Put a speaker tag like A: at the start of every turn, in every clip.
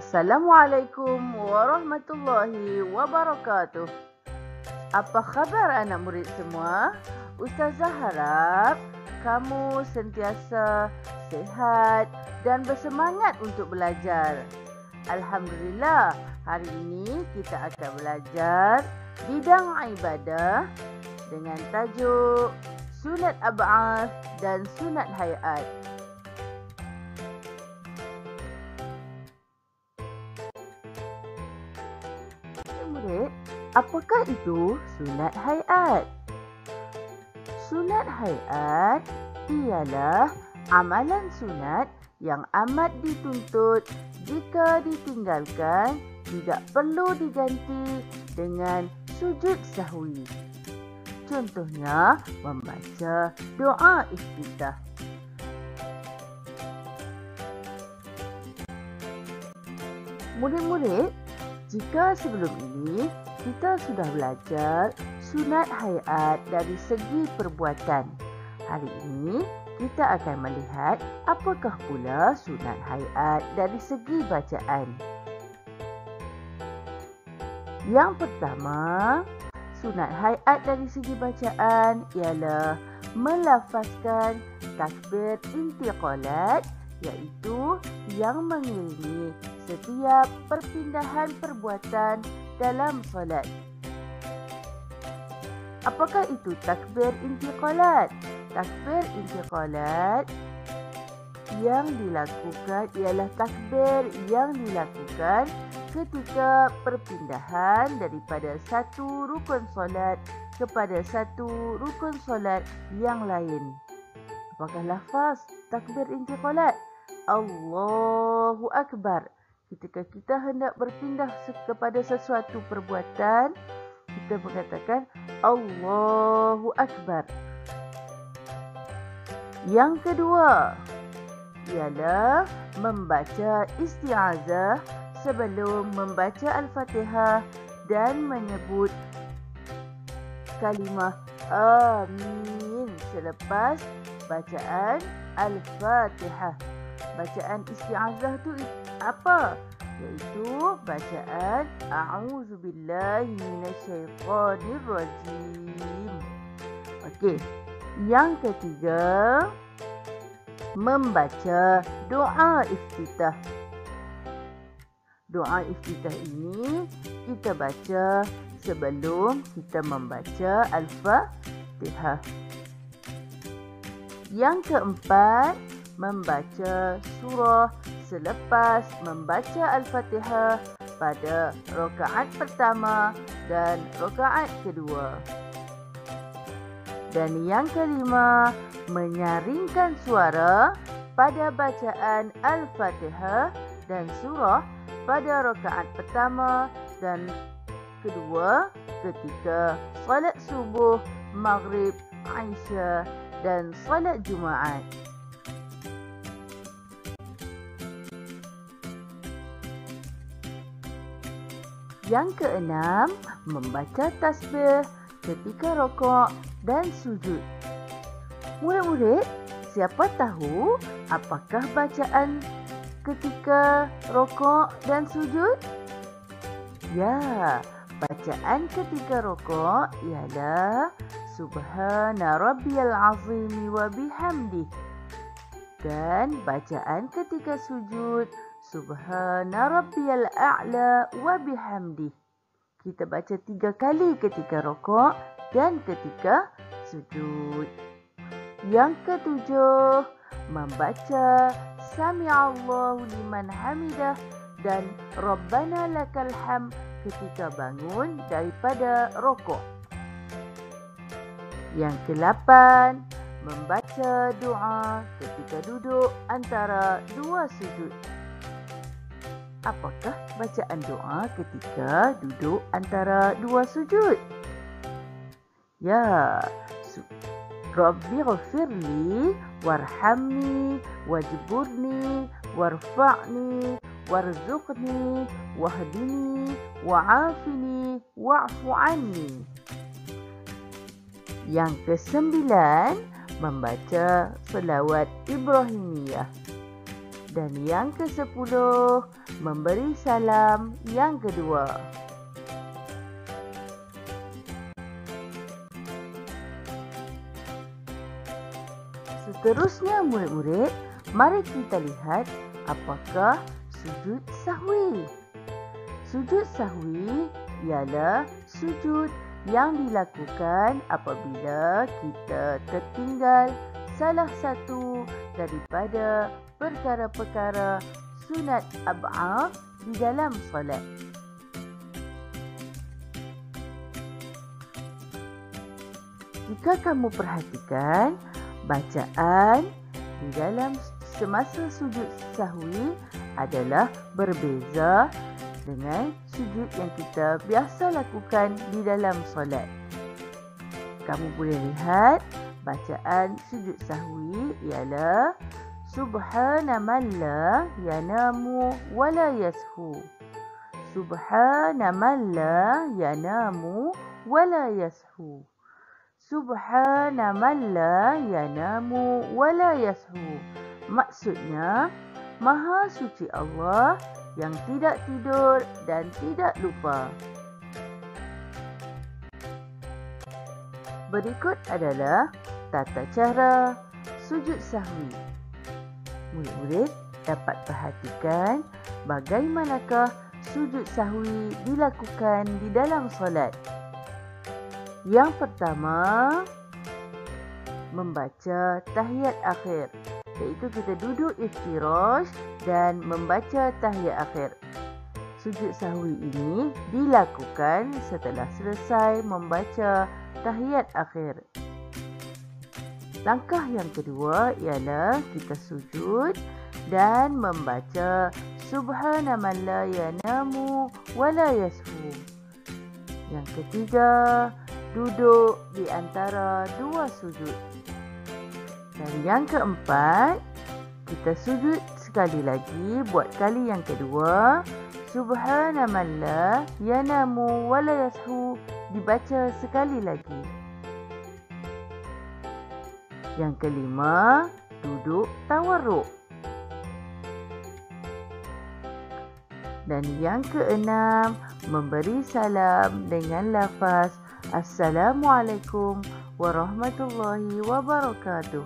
A: Assalamualaikum warahmatullahi wabarakatuh. Apa khabar anak murid semua? Ustazah harap kamu sentiasa sihat dan bersemangat untuk belajar. Alhamdulillah, hari ini kita akan belajar bidang ibadah dengan tajuk Sunat Ab'ath dan Sunat Hayat. Murid, apakah itu sunat hayat? Sunat hayat ialah amalan sunat yang amat dituntut jika ditinggalkan tidak perlu diganti dengan sujud sahwi. Contohnya, membaca doa iftitah. Murid-murid, jika sebelum ini kita sudah belajar sunat hayat dari segi perbuatan, hari ini kita akan melihat apakah pula sunat hayat dari segi bacaan. Yang pertama, sunat hayat dari segi bacaan ialah melafazkan takbir intiqalat, iaitu yang mengiringi setiap perpindahan perbuatan dalam solat. Apakah itu takbir intiqalat? Takbir intiqalat yang dilakukan ialah takbir yang dilakukan ketika perpindahan daripada satu rukun solat kepada satu rukun solat yang lain. Apakah lafaz takbir intiqalat? Allahu Akbar. Ketika kita hendak berpindah kepada sesuatu perbuatan, kita mengatakan Allahu Akbar. Yang kedua ialah membaca isti'azah sebelum membaca Al-Fatihah dan menyebut kalimah Amin selepas bacaan Al-Fatihah. Bacaan isti'azah itu apa? Iaitu bacaan A'udzubillahi minasyaitonirrajim. Okey. Yang ketiga, membaca doa iftitah. Doa iftitah ini kita baca sebelum kita membaca Al-Fatihah. Yang keempat, membaca surah selepas membaca Al-Fatihah pada rakaat pertama dan rakaat kedua. Dan yang kelima, menyaringkan suara pada bacaan Al-Fatihah dan surah pada rakaat pertama dan kedua ketika solat subuh, maghrib, Isya dan solat Jumaat. Yang keenam, membaca tasbih ketika rokok dan sujud. Murid-murid, siapa tahu apakah bacaan ketika rokok dan sujud? Ya, bacaan ketika rokok ialah Subhana Rabbiyal Azim wa bihamdih. Dan bacaan ketika sujud Subhana Rabbiyal A'la wa bihamdih. Kita baca 3 kali ketika rokok dan ketika sujud. Yang ketujuh, membaca Sami'allahu liman hamidah dan Rabbana lakal hamd ketika bangun daripada rokok. Yang ke-8, membaca doa ketika duduk antara 2 sujud. Apakah bacaan doa ketika duduk antara 2 sujud? Ya, Rabbi ghafirli warhamni wajburni warfa'ni warzuqni wahdini wa'afini wa'fu anni. Yang ke-9, membaca selawat Ibrahimiyah. Dan yang ke-10, memberi salam yang kedua. Seterusnya murid-murid, mari kita lihat apakah sujud sahwi. Sujud sahwi ialah sujud yang dilakukan apabila kita tertinggal salah satu daripada perkara-perkara sunat ab'ad di dalam solat. Jika kamu perhatikan, bacaan di dalam semasa sujud sahwi adalah berbeza dengan sujud yang kita biasa lakukan di dalam solat. Kamu boleh lihat bacaan sujud sahwi ialah Subhana man la yanamu wa la yashu. Subhana man la yanamu wa la yashu. Subhana man la yanamu wa la yashu. Maksudnya, Maha suci Allah yang tidak tidur dan tidak lupa. Berikut adalah tata cara sujud sahwi. Murid-murid dapat perhatikan bagaimanakah sujud sahwi dilakukan di dalam solat. Yang pertama, membaca tahiyat akhir, iaitu kita duduk iftirash dan membaca tahiyat akhir. Sujud sahwi ini dilakukan setelah selesai membaca tahiyat akhir. Langkah yang kedua ialah kita sujud dan membaca Subhana man la yanamu wa la yashu. Yang ketiga, duduk di antara dua sujud. Dan yang keempat, kita sujud sekali lagi buat kali yang kedua. Subhana man la yanamu wa la yashu dibaca sekali lagi. Yang kelima, duduk tawarruk. Dan yang keenam, memberi salam dengan lafaz Assalamualaikum warahmatullahi wabarakatuh.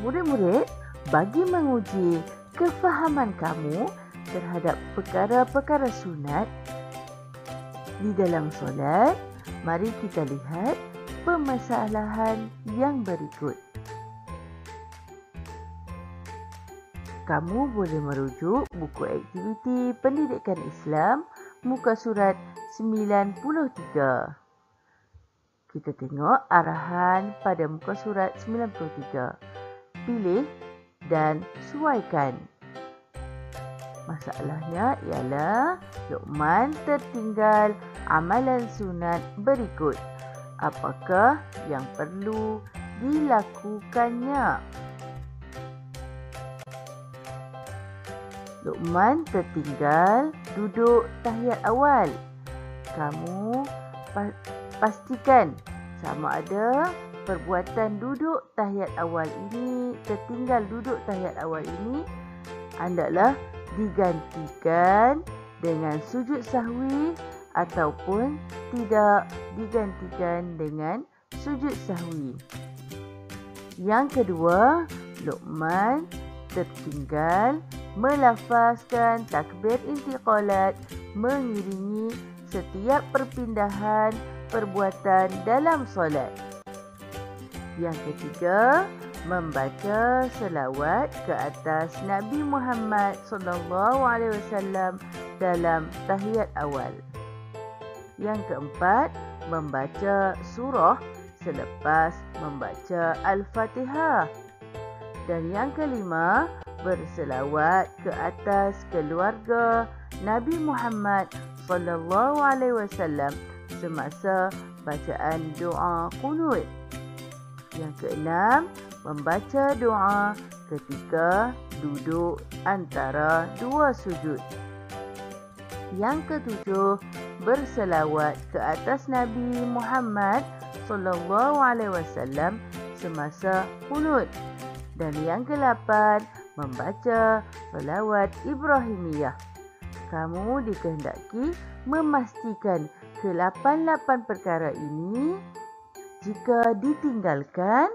A: Murid-murid, bagi menguji kefahaman kamu terhadap perkara-perkara sunat di dalam solat, mari kita lihat permasalahan yang berikut. Kamu boleh merujuk buku aktiviti pendidikan Islam muka surat 93. Kita tengok arahan pada muka surat 93. Pilih dan suaikan. Masalahnya ialah Luqman tertinggal amalan sunat berikut. Apakah yang perlu dilakukannya? Luqman tertinggal duduk tahiyat awal. Kamu pastikan sama ada perbuatan duduk tahiyat awal ini, tertinggal duduk tahiyat awal ini hendaklah digantikan dengan sujud sahwi ataupun tidak digantikan dengan sujud sahwi. Yang kedua, Luqman tertinggal melafazkan takbir intiqalat mengiringi setiap perpindahan perbuatan dalam solat. Yang ketiga, membaca selawat ke atas Nabi Muhammad SAW dalam tahiyat awal. Yang keempat, membaca surah selepas membaca Al-Fatihah. Dan yang kelima, berselawat ke atas keluarga Nabi Muhammad SAW semasa bacaan doa qunut. Yang keenam, membaca doa ketika duduk antara dua sujud. Yang ketujuh, berselawat ke atas Nabi Muhammad SAW semasa qunut. Dan yang ke-8, membaca selawat Ibrahimiyah. Kamu dikehendaki memastikan ke-8 perkara ini jika ditinggalkan,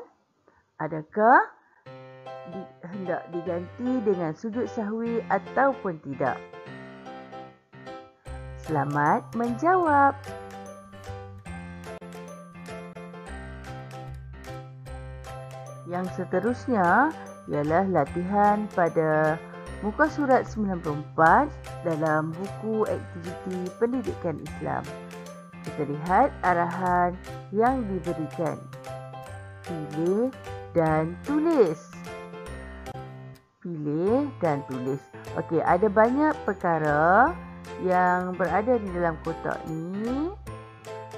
A: adakah hendak diganti dengan sujud sahwi ataupun tidak? Selamat menjawab. Yang seterusnya ialah latihan pada muka surat 94 dalam buku aktiviti pendidikan Islam. Kita lihat arahan yang diberikan. Pilih dan tulis. Pilih dan tulis. Okey, ada banyak perkara yang berada di dalam kotak ini.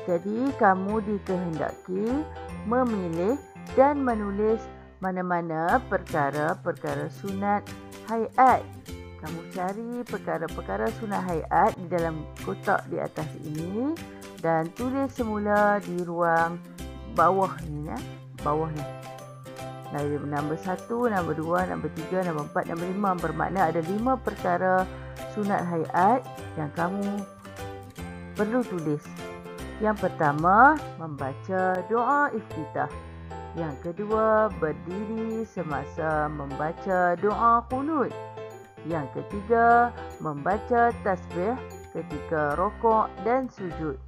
A: Jadi kamu dikehendaki memilih dan menulis mana-mana perkara-perkara sunat hayat. Kamu cari perkara-perkara sunat hayat di dalam kotak di atas ini dan tulis semula di ruang bawah ni ya. Bawah ni. Nombor 1, nombor 2, nombor 3, nombor 4, nombor 5 bermakna ada 5 perkara sunat hayat yang kamu perlu tulis. Yang pertama, membaca doa iftitah. Yang kedua, berdiri semasa membaca doa qunut. Yang ketiga, membaca tasbih ketika rokok dan sujud.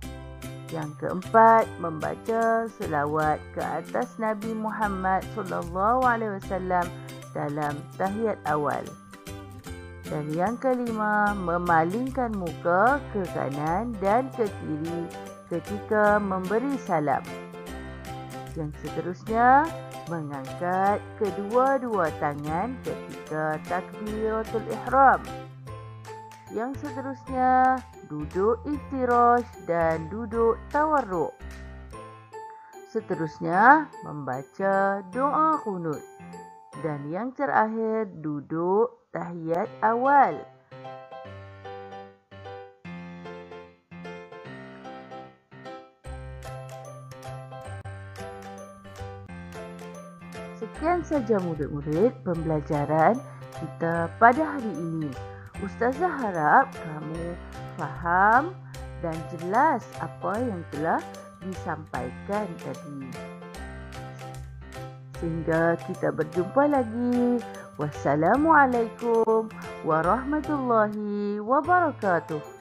A: Yang keempat, membaca selawat ke atas Nabi Muhammad SAW dalam tahiyat awal. Dan yang kelima, memalingkan muka ke kanan dan ke kiri ketika memberi salam. Yang seterusnya, mengangkat kedua-dua tangan ketika takbiratul ihram. Yang seterusnya, duduk iftirash dan duduk tawarruk. Seterusnya, membaca doa qunut. Dan yang terakhir, duduk tahiyat awal. Sekian saja murid-murid pembelajaran kita pada hari ini. Ustazah harap kamu faham dan jelas apa yang telah disampaikan tadi. Sehingga kita berjumpa lagi. Wassalamualaikum warahmatullahi wabarakatuh.